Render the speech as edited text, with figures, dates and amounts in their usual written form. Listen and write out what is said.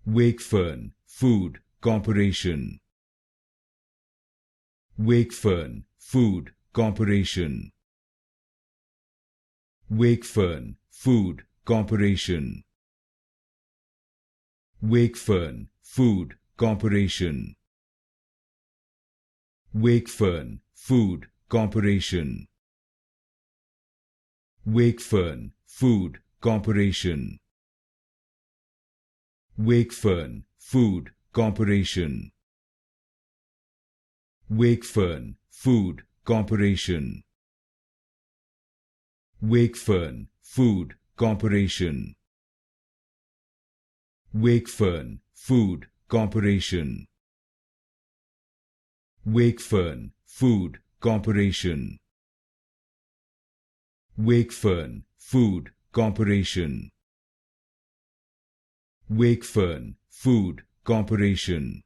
Wakefern Food Corporation. Wakefern Food Corporation. Wakefern Food Corporation. Wakefern Food Corporation. Wakefern Food Corporation. Wakefern Food Corporation. Wakefern Food Corporation. Wakefern Food Corporation. Wakefern Food Corporation. Wakefern Food Corporation. Wakefern Food Corporation. Wakefern Food Corporation. Wakefern Food Corporation.